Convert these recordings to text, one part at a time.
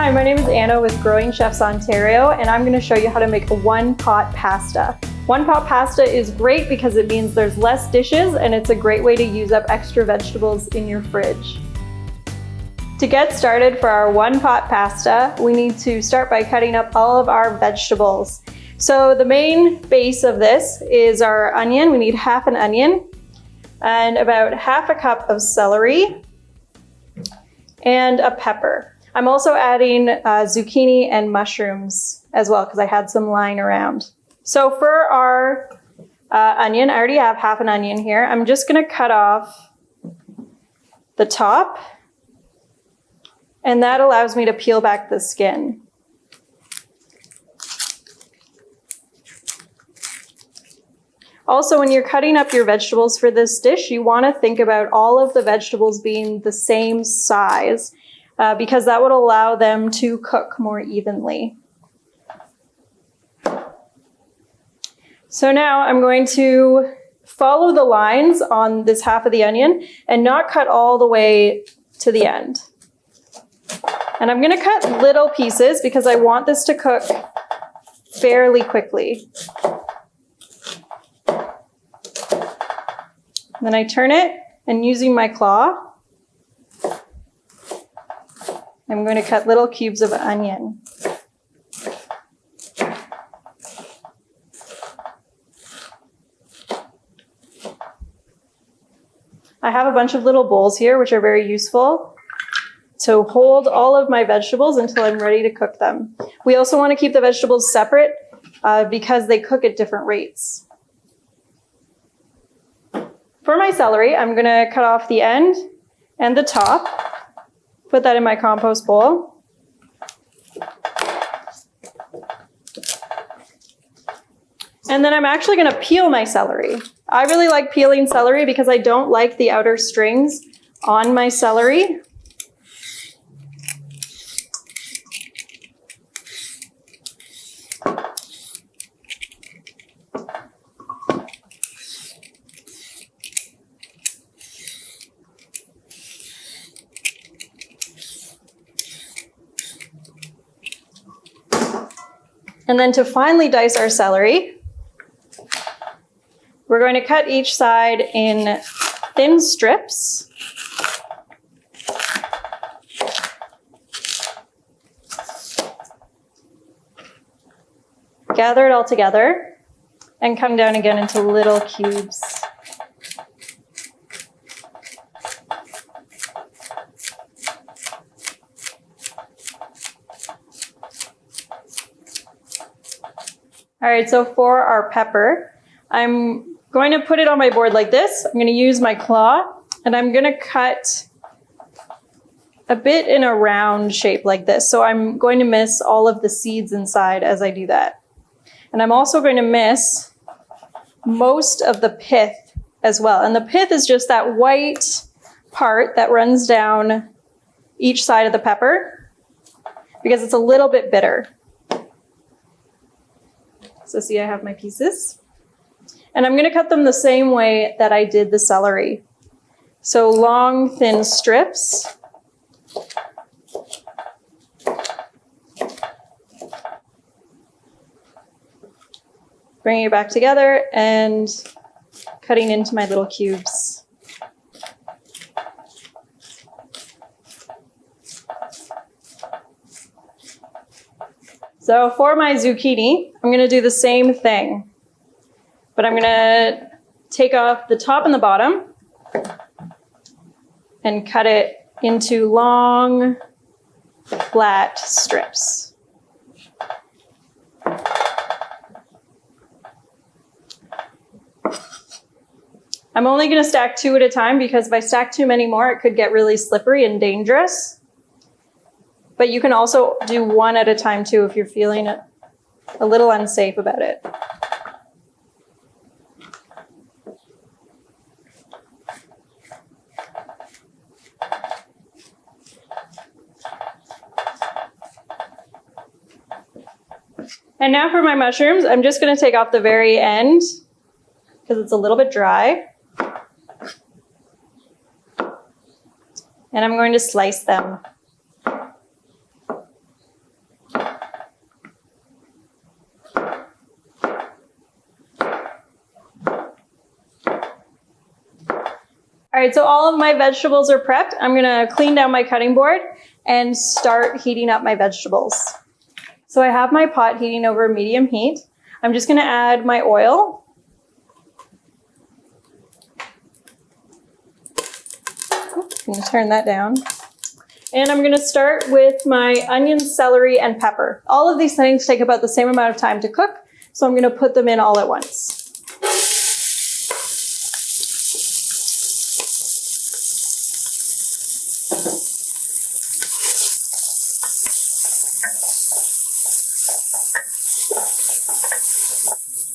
Hi, my name is Anna with Growing Chefs Ontario, and I'm going to show you how to make a one-pot pasta. One-pot pasta is great because it means there's less dishes, and it's a great way to use up extra vegetables in your fridge. To get started for our one-pot pasta, we need to start by cutting up all of our vegetables. So the main base of this is our onion. We need half an onion and about half a cup of celery and a pepper. I'm also adding zucchini and mushrooms as well because I had some lying around. So for our onion, I already have half an onion here. I'm just going to cut off the top, and that allows me to peel back the skin. Also, when you're cutting up your vegetables for this dish, you want to think about all of the vegetables being the same size because that would allow them to cook more evenly. So now I'm going to follow the lines on this half of the onion and not cut all the way to the end. And I'm going to cut little pieces because I want this to cook fairly quickly. Then I turn it, and using my claw, I'm going to cut little cubes of onion. I have a bunch of little bowls here, which are very useful to hold all of my vegetables until I'm ready to cook them. We also want to keep the vegetables separate because they cook at different rates. For my celery, I'm going to cut off the end and the top. Put that in my compost bowl. And then I'm actually going to peel my celery. I really like peeling celery because I don't like the outer strings on my celery. And then to finely dice our celery, we're going to cut each side in thin strips. Gather it all together and come down again into little cubes. All right, so for our pepper, I'm going to put it on my board like this. I'm going to use my claw, and I'm going to cut a bit in a round shape like this. So I'm going to miss all of the seeds inside as I do that. And I'm also going to miss most of the pith as well. And the pith is just that white part that runs down each side of the pepper because it's a little bit bitter. So see, I have my pieces. And I'm going to cut them the same way that I did the celery. So long, thin strips. Bringing it back together and cutting into my little cubes. So for my zucchini, I'm going to do the same thing, but I'm going to take off the top and the bottom and cut it into long, flat strips. I'm only going to stack 2 at a time because if I stack too many more, it could get really slippery and dangerous. But you can also do 1 at a time too if you're feeling a little unsafe about it. And now for my mushrooms, I'm just going to take off the very end because it's a little bit dry. And I'm going to slice them. right, so all of my vegetables are prepped. I'm gonna clean down my cutting board and start heating up my vegetables. So I have my pot heating over medium heat. I'm just gonna add my oil. I'm gonna turn that down. And I'm gonna start with my onions, celery, and pepper. All of these things take about the same amount of time to cook, so I'm gonna put them in all at once.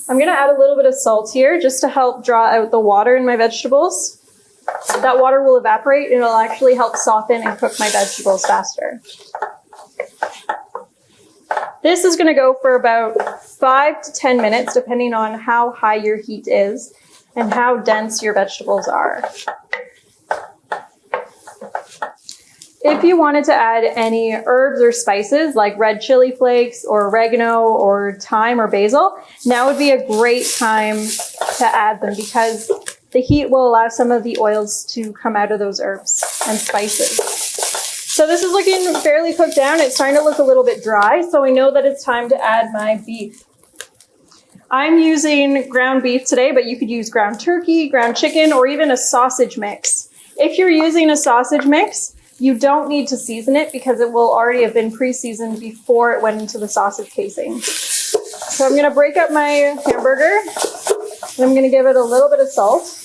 I'm gonna add a little bit of salt here just to help draw out the water in my vegetables. That water will evaporate and it'll actually help soften and cook my vegetables faster. This is gonna go for about 5 to 10 minutes, depending on how high your heat is and how dense your vegetables are. If you wanted to add any herbs or spices like red chili flakes or oregano or thyme or basil, now would be a great time to add them because the heat will allow some of the oils to come out of those herbs and spices. So this is looking fairly cooked down. It's starting to look a little bit dry, so I know that it's time to add my beef. I'm using ground beef today, but you could use ground turkey, ground chicken, or even a sausage mix. If you're using a sausage mix, you don't need to season it because it will already have been pre-seasoned before it went into the sausage casing. So I'm gonna break up my hamburger and I'm gonna give it a little bit of salt.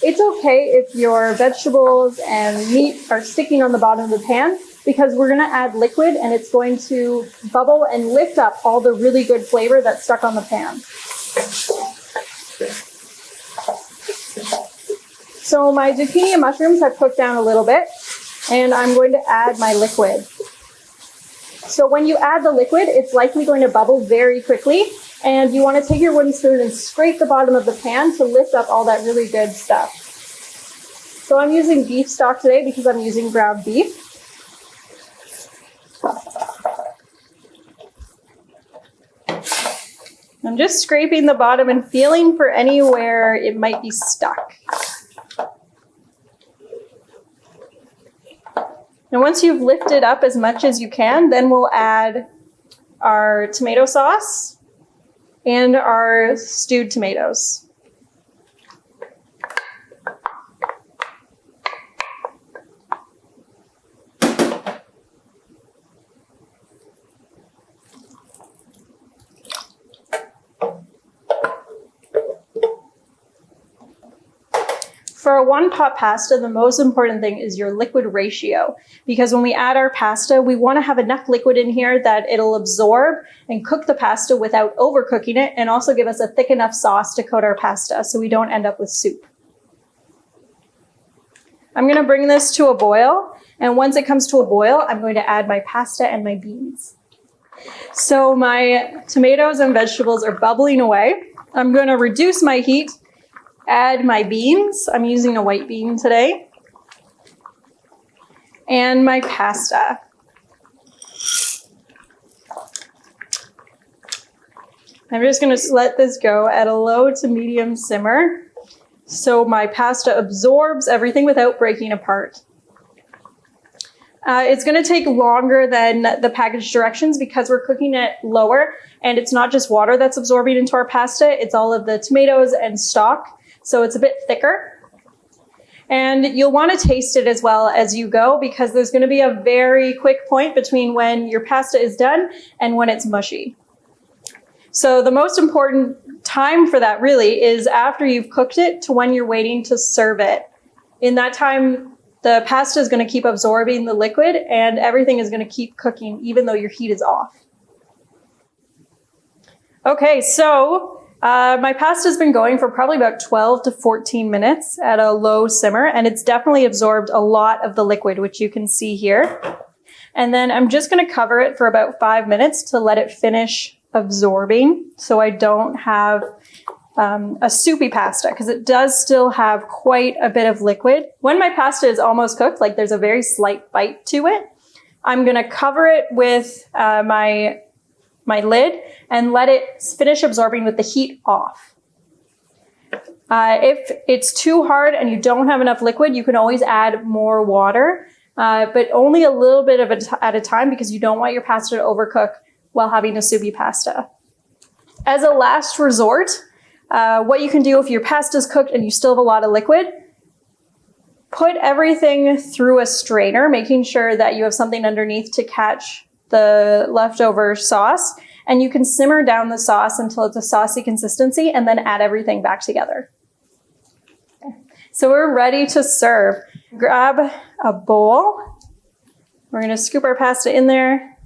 It's okay if your vegetables and meat are sticking on the bottom of the pan because we're gonna add liquid and it's going to bubble and lift up all the really good flavor that's stuck on the pan. So my zucchini and mushrooms have cooked down a little bit and I'm going to add my liquid. So when you add the liquid, it's likely going to bubble very quickly and you wanna take your wooden spoon and scrape the bottom of the pan to lift up all that really good stuff. So I'm using beef stock today because I'm using ground beef. I'm just scraping the bottom and feeling for anywhere it might be stuck. And once you've lifted up as much as you can, then we'll add our tomato sauce and our stewed tomatoes. For a one-pot pasta, the most important thing is your liquid ratio, because when we add our pasta, we want to have enough liquid in here that it'll absorb and cook the pasta without overcooking it, and also give us a thick enough sauce to coat our pasta so we don't end up with soup. I'm going to bring this to a boil, and once it comes to a boil, I'm going to add my pasta and my beans. So my tomatoes and vegetables are bubbling away. I'm going to reduce my heat, add my beans. I'm using a white bean today. And my pasta. I'm just going to let this go at a low to medium simmer so my pasta absorbs everything without breaking apart. It's going to take longer than the package directions because we're cooking it lower, and it's not just water that's absorbing into our pasta, it's all of the tomatoes and stock. So it's a bit thicker. And you'll want to taste it as well as you go because there's going to be a very quick point between when your pasta is done and when it's mushy. So the most important time for that really is after you've cooked it to when you're waiting to serve it. In that time, the pasta is going to keep absorbing the liquid and everything is going to keep cooking even though your heat is off. Okay, so my pasta's been going for probably about 12 to 14 minutes at a low simmer, and it's definitely absorbed a lot of the liquid, which you can see here. And then I'm just going to cover it for about 5 minutes to let it finish absorbing so I don't have a soupy pasta because it does still have quite a bit of liquid. When my pasta is almost cooked, like there's a very slight bite to it, I'm going to cover it with my my lid and let it finish absorbing with the heat off. If it's too hard and you don't have enough liquid, you can always add more water, but only a little bit of it at a time because you don't want your pasta to overcook while having a sous vide pasta. As a last resort, what you can do if your pasta is cooked and you still have a lot of liquid, put everything through a strainer, making sure that you have something underneath to catch the leftover sauce, and you can simmer down the sauce until it's a saucy consistency and then add everything back together. So we're ready to serve. Grab a bowl. We're gonna scoop our pasta in there.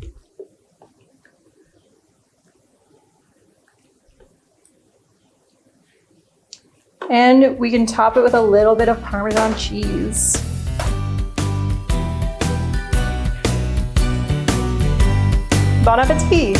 And we can top it with a little bit of Parmesan cheese. Bon appetit!